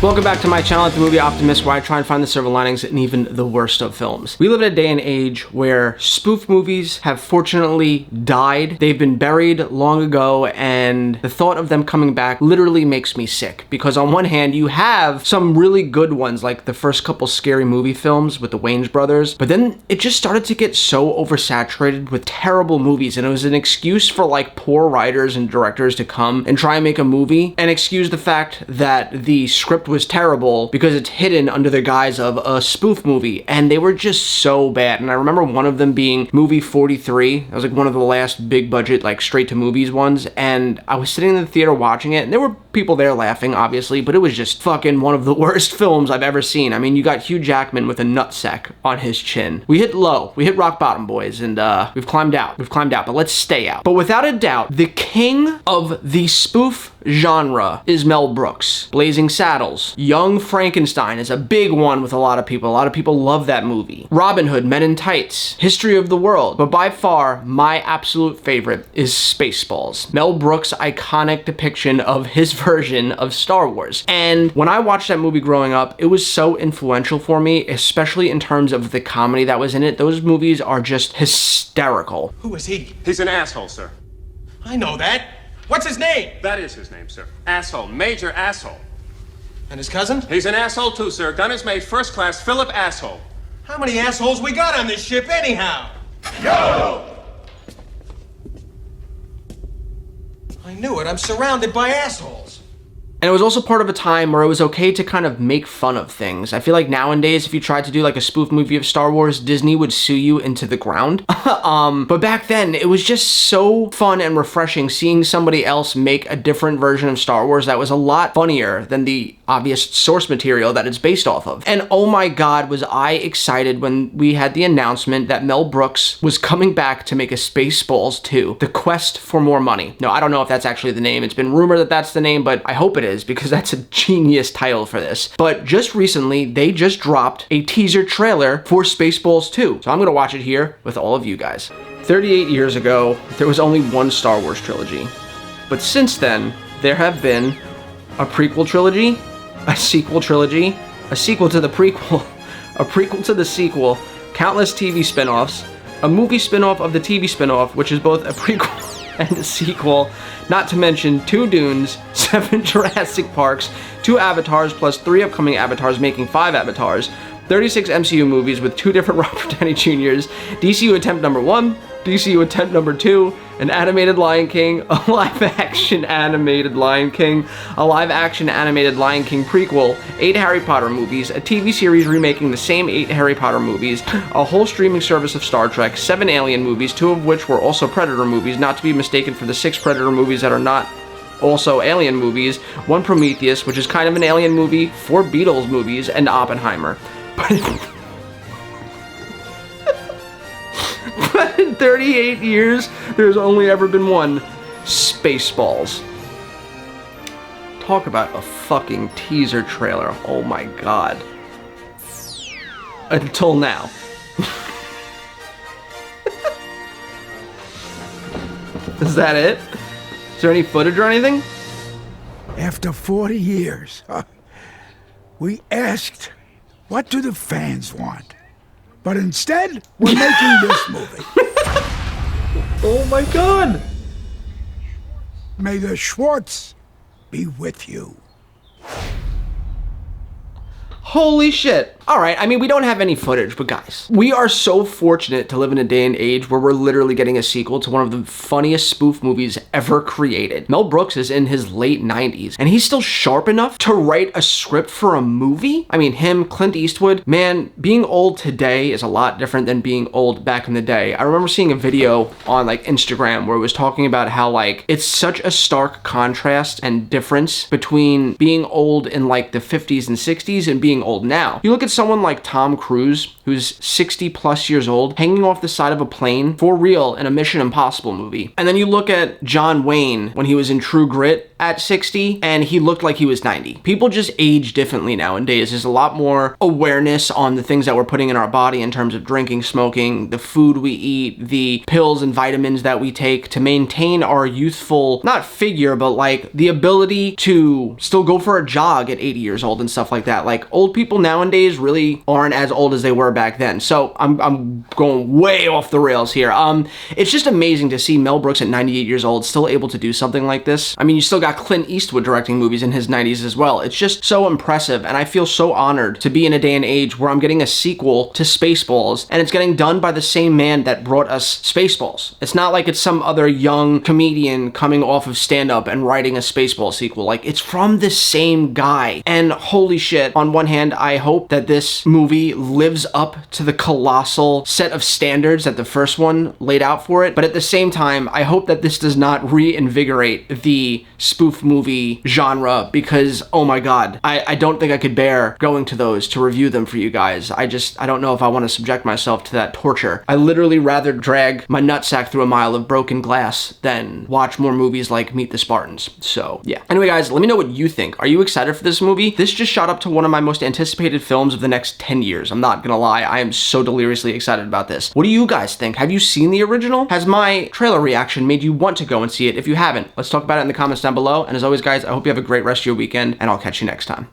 Welcome back to my channel at The Movie Optimist, where I try and find the silver linings in even the worst of films. We live in a day and age where spoof movies have fortunately died. They've been buried long ago, and the thought of them coming back literally makes me sick. Because on one hand, you have some really good ones, like the first couple scary movie films with the Wayans brothers, but then it just started to get so oversaturated with terrible movies, and it was an excuse for like poor writers and directors to come and try and make a movie and excuse the fact that the script was terrible because it's hidden under the guise of a spoof movie, and they were just so bad. And I remember one of them being movie 43. That was like one of the last big budget, like straight to movies ones, and I was sitting in the theater watching it, and there were people there laughing, obviously, but it was just fucking one of the worst films I've ever seen. I mean, you got Hugh Jackman with a nutsack on his chin. We hit low. We hit rock bottom, boys, and we've climbed out. We've climbed out, but let's stay out. But without a doubt, the king of the spoof genre is Mel Brooks. Blazing Saddles. Young Frankenstein is a big one with a lot of people. A lot of people love that movie. Robin Hood, Men in Tights, History of the World. But by far, my absolute favorite is Spaceballs. Mel Brooks' iconic depiction of his version of Star Wars. And when I watched that movie growing up, it was so influential for me, especially in terms of the comedy that was in it. Those movies are just hysterical. Who is he? He's an asshole, sir. I know that. What's his name? That is his name, sir. Asshole. Major asshole. And his cousin? He's an asshole too, sir. Gun is made first class. Philip Asshole. How many assholes we got on this ship anyhow? Yo! I knew it. I'm surrounded by assholes. And it was also part of a time where it was okay to kind of make fun of things. I feel like nowadays, if you tried to do like a spoof movie of Star Wars, Disney would sue you into the ground. But back then, it was just so fun and refreshing seeing somebody else make a different version of Star Wars that was a lot funnier than the obvious source material that it's based off of. And oh my God, was I excited when we had the announcement that Mel Brooks was coming back to make a Spaceballs 2, The Quest for More Money. No, I don't know if that's actually the name. It's been rumored that that's the name, but I hope it is, because that's a genius title for this. But just recently, they just dropped a teaser trailer for Spaceballs 2. So I'm gonna watch it here with all of you guys. 38 years ago, there was only one Star Wars trilogy. But since then, there have been a prequel trilogy, a sequel trilogy, a sequel to the prequel, a prequel to the sequel, countless TV spin-offs, a movie spin-off of the TV spin-off, which is both a prequel and a sequel, not to mention 2 Dunes, 7 Jurassic Parks, 2 Avatars, plus 3 upcoming Avatars, making 5 Avatars, 36 MCU movies with 2 different Robert Downey Jr.'s, DCU attempt number 1, DCU attempt number 2, an animated Lion King, a live-action animated Lion King, a live-action animated Lion King prequel, 8 Harry Potter movies, a TV series remaking the same 8 Harry Potter movies, a whole streaming service of Star Trek, 7 Alien movies, 2 of which were also Predator movies, not to be mistaken for the 6 Predator movies that are not also Alien movies, 1 Prometheus, which is kind of an Alien movie, 4 Beatles movies, and Oppenheimer. But in 38 years, there's only ever been one Spaceballs. Talk about a fucking teaser trailer. Oh my God. Until now. Is that it? Is there any footage or anything? After 40 years, we asked, what do the fans want? But instead, we're making this movie. Oh my God. May the Schwartz be with you. Holy shit. All right, I mean, we don't have any footage, but guys, we are so fortunate to live in a day and age where we're literally getting a sequel to one of the funniest spoof movies ever created. Mel Brooks is in his late 90s, and he's still sharp enough to write a script for a movie? I mean, him, Clint Eastwood, man, being old today is a lot different than being old back in the day. I remember seeing a video on like Instagram where it was talking about how like it's such a stark contrast and difference between being old in like the 50s and 60s and being old now. You look at someone like Tom Cruise, who's 60 plus years old, hanging off the side of a plane for real in a Mission Impossible movie. And then you look at John Wayne when he was in True Grit at 60, and he looked like he was 90. People just age differently nowadays. There's a lot more awareness on the things that we're putting in our body in terms of drinking, smoking, the food we eat, the pills and vitamins that we take to maintain our youthful, not figure, but like the ability to still go for a jog at 80 years old and stuff like that. Like, old people nowadays really aren't as old as they were back then. So I'm going way off the rails here. It's just amazing to see Mel Brooks at 98 years old still able to do something like this. I mean, you still got Clint Eastwood directing movies in his 90s as well. It's just so impressive, and I feel so honored to be in a day and age where I'm getting a sequel to Spaceballs, and it's getting done by the same man that brought us Spaceballs. It's not like it's some other young comedian coming off of stand-up and writing a Spaceball sequel. Like, it's from the same guy. And holy shit, on one hand, I hope that this movie lives up to the colossal set of standards that the first one laid out for it, but at the same time, I hope that this does not reinvigorate the spoof movie genre, because oh my god, I don't think I could bear going to those to review them for you guys. I don't know if I want to subject myself to that torture. I literally rather drag my nutsack through a mile of broken glass than watch more movies like Meet the Spartans. So yeah. Anyway guys, let me know what you think. Are you excited for this movie? This just shot up to one of my most anticipated films of the next 10 years. I'm not gonna lie, I am so deliriously excited about this. What do you guys think? Have you seen the original? Has my trailer reaction made you want to go and see it? If you haven't, let's talk about it in the comments down below. And as always guys, I hope you have a great rest of your weekend, and I'll catch you next time.